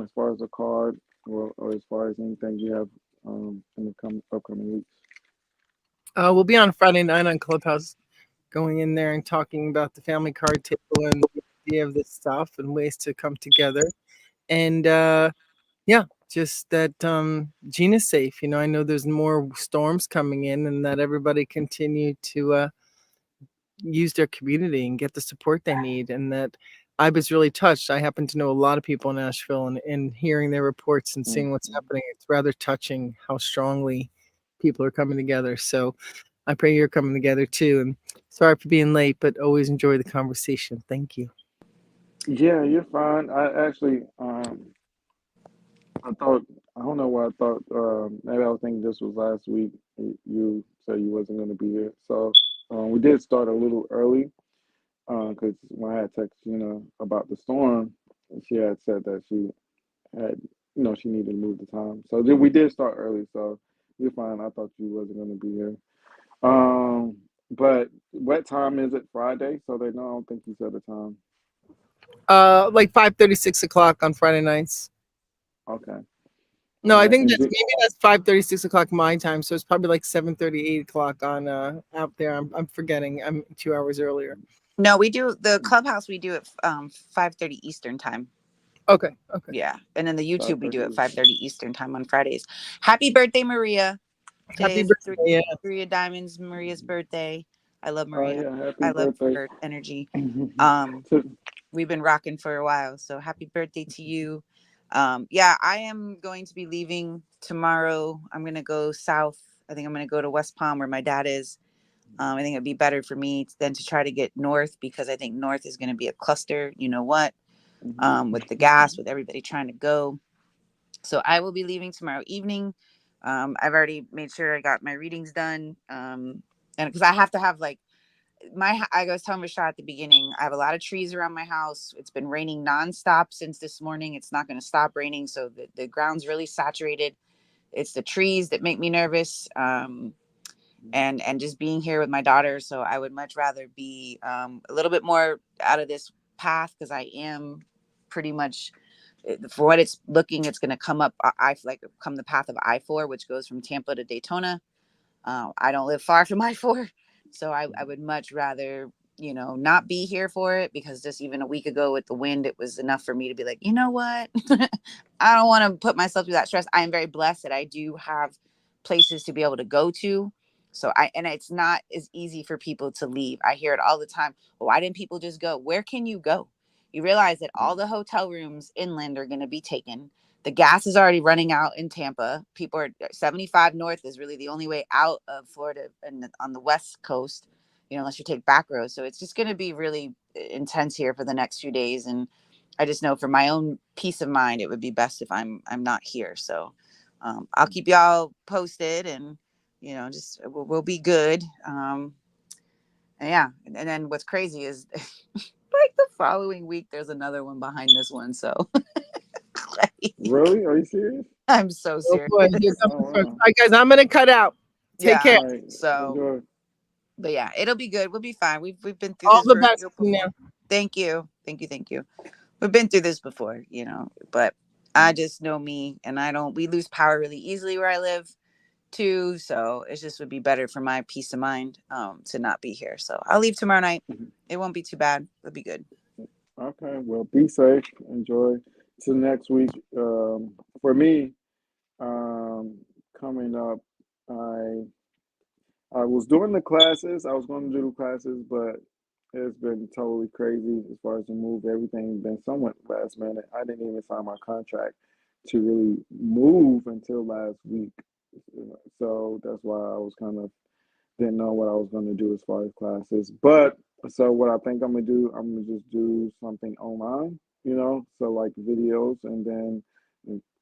as far as a card or as far as anything you have in the upcoming weeks? We'll be on Friday night on Clubhouse, going in there and talking about the family card table and the idea of this stuff and ways to come together. And yeah, just that Gina's safe. I know there's more storms coming in, and that everybody continue to use their community and get the support they need. And that I was really touched. I happen to know a lot of people in Nashville, and hearing their reports and seeing what's Mhm. happening, it's rather touching how strongly people are coming together. So I pray you're coming together too. And sorry for being late, but always enjoy the conversation. Thank you. Yeah, you're fine. I actually, I thought, I don't know why I thought, maybe I was thinking this was last week. You said you wasn't going to be here. So we did start a little early because when I had texted, about the storm, she had said that she had, she needed to move the time. So we did start early. So you're fine. I thought you wasn't going to be here. But what time is it Friday? So they know, I don't think you said the time. Like 5:30, 6 o'clock on Friday nights. Okay. No, I think And that's maybe that's 5:30, 6 o'clock my time. So it's probably like 7:30, 8 o'clock on out there. I'm forgetting. I'm 2 hours earlier. No, we do the clubhouse. We do it 5:30 Eastern time. Okay, okay. Yeah, and then the YouTube we do at 5:30. 5:30 Eastern time on Fridays. Happy birthday, Maria! Today Happy is birthday. Yeah. Three of Diamonds, Maria's birthday. I love Oh Maria. yeah, happy I love birthday. her energy. Um, So, we've been rocking for a while, so happy birthday to you. Yeah, I am going to be leaving tomorrow. I'm gonna go south. I think I'm gonna go to West Palm where my dad is. I think it'd be better for me than to try to get north because I think north is going to be a cluster. You know what? With the gas, with everybody trying to go. So I will be leaving tomorrow evening. I've already made sure I got my readings done. And because I have to have like I was telling Rashad at the beginning, I have a lot of trees around my house. It's been raining nonstop since this morning. It's not going to stop raining. So the ground's really saturated. It's the trees that make me nervous. And just being here with my daughter. So I would much rather be a little bit more out of this path because I am pretty much for what it's looking, it's going to come up. I like come the path of I-4, which goes from Tampa to Daytona. I don't live far from I-4, so I would much rather not be here for it because just even a week ago with the wind, it was enough for me to be like, you know what, I don't want to put myself through that stress. I am very blessed that I do have places to be able to go to. So and it's not as easy for people to leave. I hear it all the time. Well, why didn't people just go? Where can you go? You realize that all the hotel rooms inland are going to be taken. The gas is already running out in Tampa. People are 75 north is really the only way out of Florida and on the west coast, unless you take back roads. So it's just going to be really intense here for the next few days. And I just know for my own peace of mind, it would be best if I'm not here. So I'll keep y'all posted, and just we'll be good. And yeah, and then what's crazy is like the following week, there's another one behind this one. So really? Are you serious? I'm so Oh serious. boy, here comes the Oh first. All wow. right, guys, I'm gonna cut out. Take care. Yeah. All right. So, Enjoy. but yeah, it'll be good. We'll be fine. We've been through All this the best rodeo to you before. now. Thank you. Thank you. Thank you. We've been through this before, but I just know me, and I don't we lose power really easily where I live too. So it just would be better for my peace of mind to not be here. So I'll leave tomorrow night. It won't be too bad. It'll be good. Okay. Well, be safe. Enjoy. Till next week. For me, um, coming up, I I was doing the classes. I was going to do the classes, but it's been totally crazy as far as the move. Everything been somewhat last minute. I didn't even sign my contract to really move until last week. So that's why I was kind of didn't know what I was going to do as far as classes. But so what I think I'm gonna do, I'm gonna just do something online, so like videos, and then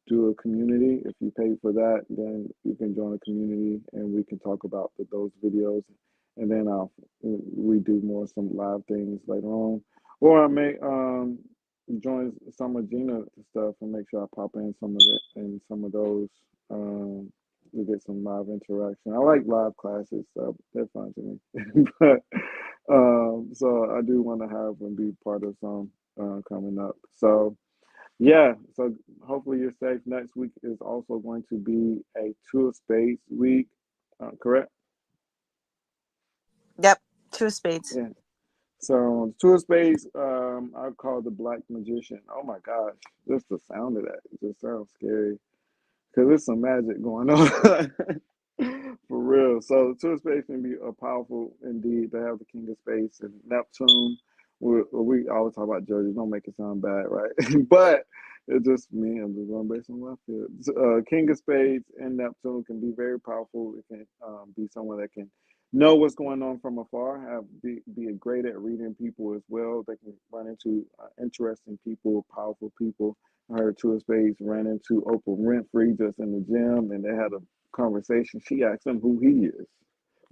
do a community. If you pay for that, then you can join a community, and we can talk about those videos, and then we do more some live things later on, or I may join some of Gina stuff and make sure I pop in some of it and some of those. Um, we get some live interaction. I like live classes, so they're fun to me. But so I do want to have and be part of some coming up. So Yeah, so hopefully you're safe. Next week is also going to be a Two of Spades week, correct? Yep, two of spades. Yeah. So Two of Spades, I call the Black Magician. Oh my gosh, just the sound of that, it just sounds scary. Cause there's some magic going on for real. So two of spades can be a powerful indeed. They have the king of spades and Neptune. We always talk about Jersey. Don't make it sound bad, right? But it's just me. I'm just going based on what I feel. King of spades and Neptune can be very powerful. It can be someone that can know what's going on from afar. Be great at reading people as well. They can run into interesting people, powerful people. I heard Two of Spades ran into Oprah Winfrey just in the gym, and they had a conversation. She asked him who he is,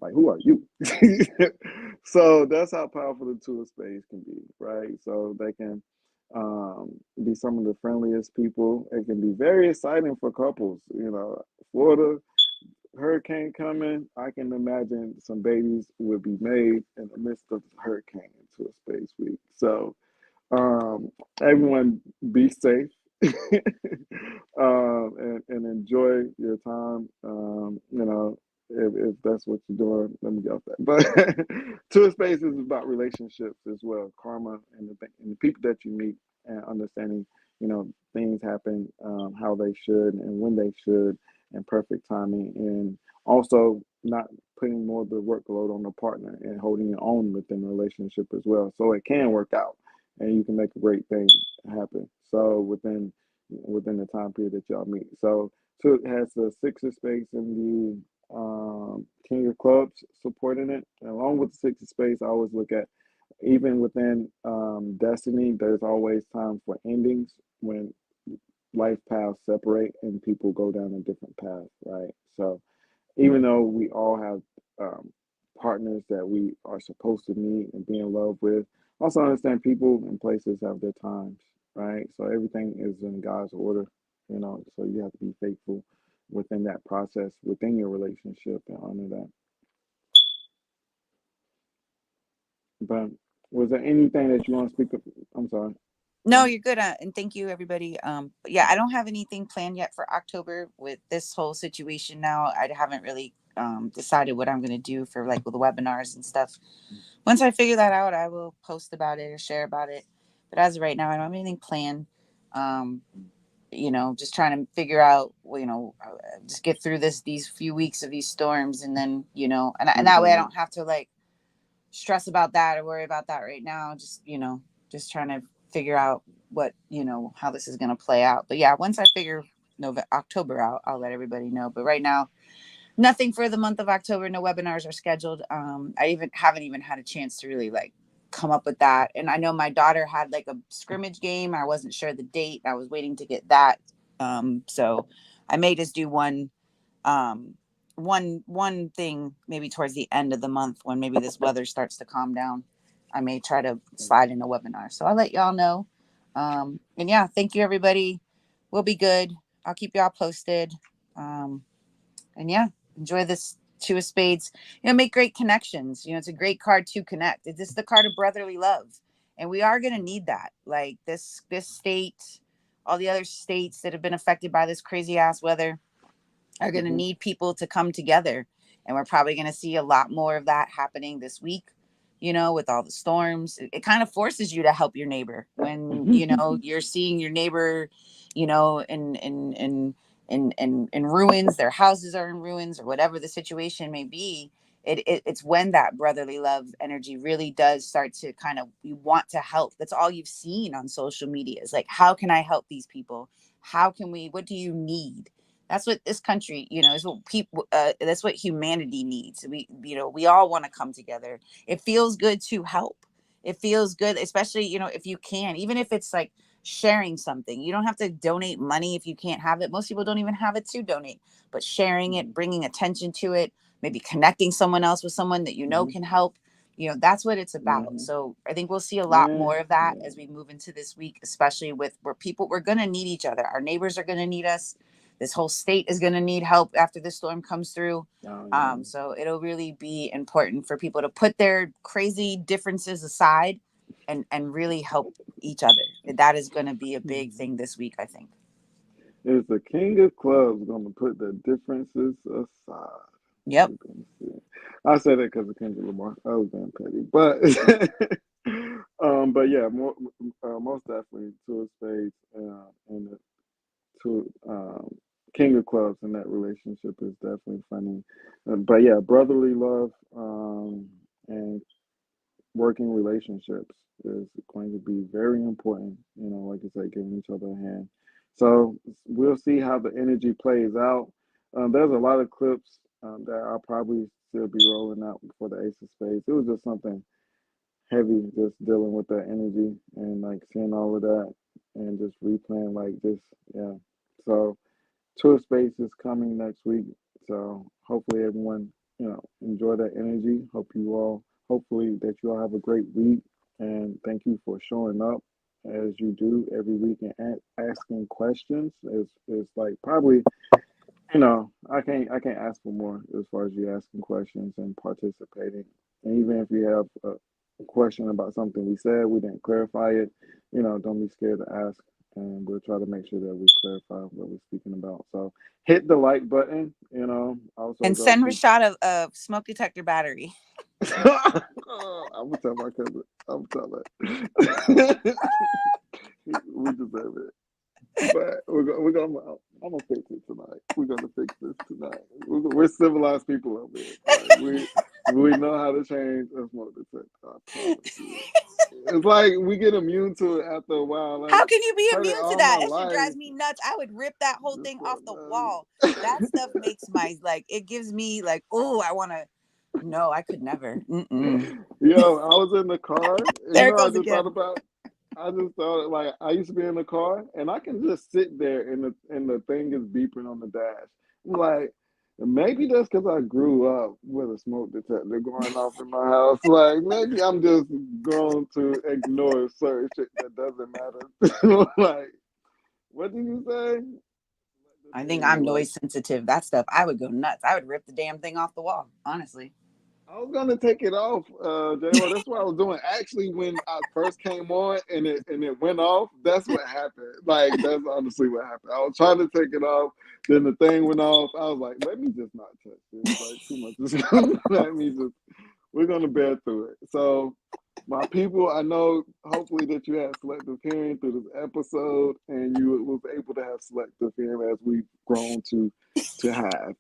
like, "Who are you?" So that's how powerful the Two of Spades can be, right? So they can be some of the friendliest people. It can be very exciting for couples. Florida hurricane coming. I can imagine some babies would be made in the midst of the hurricane in Two of Spades week. So um, everyone be safe and enjoy your time. If that's what you're doing, let me get off that. But Two of Spades is about relationships as well, karma, and the people that you meet, and understanding, things happen how they should and when they should, and perfect timing, and also not putting more of the workload on the partner and holding your own within the relationship as well, so it can work out and you can make a great thing happen. So within the time period that y'all meet. So it has the six of spades and the king of clubs supporting it. And along with the six of spades, I always look at, even within destiny, there's always time for endings when life paths separate and people go down a different path, right? So even though we all have um, partners that we are supposed to meet and be in love with, also understand people and places have their times, right? So everything is in God's order, so you have to be faithful within that process, within your relationship, and honor that. But was there anything that you want to speak of? I'm sorry. No, you're good. And thank you, everybody. But yeah, I don't have anything planned yet for October with this whole situation now. I haven't really decided what I'm going to do for like with the webinars and stuff. Once I figure that out, I will post about it or share about it. But as of right now, I don't have anything planned. Um, just trying to figure out, just get through these few weeks of these storms, and then, and that way I Right. don't have to like stress about that or worry about that right now. Just, just trying to figure out what, how this is going to play out. But yeah, once I figure October out, I'll let everybody know. But right now, nothing for the month of October. No webinars are scheduled. I even haven't even had a chance to really like come up with that. And I know my daughter had like a scrimmage game. I wasn't sure the date. I was waiting to get that. So I may just do um, one thing maybe towards the end of the month when maybe this weather starts to calm down. I may try to slide in a webinar. So I'll let y'all know. And yeah, thank you everybody. We'll be good. I'll keep y'all posted. Um, and yeah, enjoy this two of spades. Make great connections. It's a great card to connect. This is the card of brotherly love, and we are going to need that. Like this state, all the other states that have been affected by this crazy ass weather are going to Hmm. need people to come together. And we're probably going to see a lot more of that happening this week, with all the storms. It kind of forces you to help your neighbor when, you're seeing your neighbor, in ruins, their houses are in ruins or whatever the situation may be. It's when that brotherly love energy really does start to kind of, you want to help. That's all you've seen on social media is like, how can I help these people? What do you need? That's what this country, is what people, that's what humanity needs. We all want to come together. It feels good to help. It feels good, especially, if you can, even if it's like sharing something. You don't have to donate money if you can't have it. Most people don't even have it to donate, but sharing it, bringing attention to it, maybe connecting someone else with someone that Hmm. can help. That's what it's about. Hmm. So I think we'll see a lot Man, more of that yeah. as we move into this week, especially with where we're going to need each other. Our neighbors are going to need us. This whole state is going to need help after this storm comes through. Oh yeah. So it'll really be important for people to put their crazy differences aside and really help each other. That is going to be a big thing this week, I think. Is the king of clubs going to put the differences aside? Yep. I say that because of Kendrick Lamar. I was damn petty, but yeah, most definitely two of spades, and the two king of clubs in that relationship is definitely funny. But yeah, brotherly love, and working relationships is going to be very important. Like I said, giving each other a hand. So we'll see how the energy plays out. There's a lot of clips that I'll probably still be rolling out before the Ace of Spades. It was just something heavy, just dealing with that energy and like seeing all of that and just replaying like this. Yeah. So tour space is coming next week. So hopefully everyone, enjoy that energy. Hopefully that you all have a great week. And thank you for showing up as you do every week and asking questions. It's like probably, I can't ask for more as far as you asking questions and participating. And even if you have a question about something we said, we didn't clarify it, don't be scared to ask. And we'll try to make sure that we clarify what we're speaking about. So hit the like button, also And go send to Rashad a smoke detector battery. I'm gonna tell my cousin. I'm gonna tell her. We deserve it. But I'm gonna fix it tonight. We're gonna fix this tonight. We're civilized people over here. Like we know how to change a smoke detector. I promise you. It's like we get immune to it after a while. Like How can you be heard it immune to all that? my That shit life. drives me nuts. I would rip that whole Just thing off like, the wall. That stuff makes my it gives me like, oh, I want to. No, I could never. Mm-mm. Yo, I was in the car. And, There it I goes just thought again. about. I just thought like I used to be in the car and I can just sit there and the thing is beeping on the dash. I'm like, maybe that's because I grew up with a smoke detector going off in my house. Like maybe I'm just going to ignore certain shit that doesn't matter. Like, what did you say? I think I'm noise sensitive. That stuff, I would go nuts. I would rip the damn thing off the wall, honestly. I was gonna take it off, J-Lo. That's what I was doing. Actually, when I first came on and it went off, that's what happened. Like that's honestly what happened. I was trying to take it off, then the thing went off. I was like, let me just not touch this. Like too much is let me just. We're gonna bear through it. So, my people, I know hopefully that you had selective hearing through this episode, and you was able to have selective hearing as we've grown to have.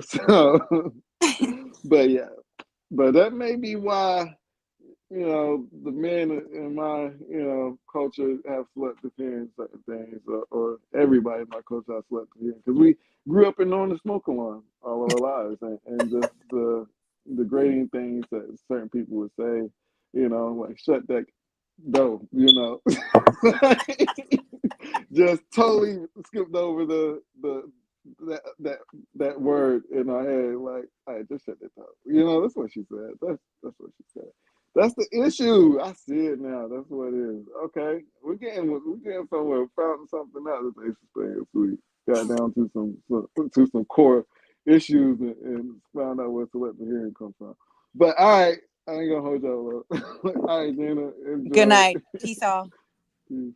So. But yeah, but that may be why, the men in my, culture have selective hearing certain things, or everybody in my culture has selective hearing because we grew up in knowing the smoke alarm all our lives, and just the degrading things that certain people would say, like shut that door, just totally skipped over that that word in our head, like, I just shut it up. That's what she said. That's what she said. That's the issue. I see it now. That's what it is. Okay, we're getting somewhere. Found something out that they explained. We got down to some core issues and found out where selective hearing comes from. But all right, I ain't gonna hold y'all up. All right, Gina, Good enjoy. night. Peace all. Peace.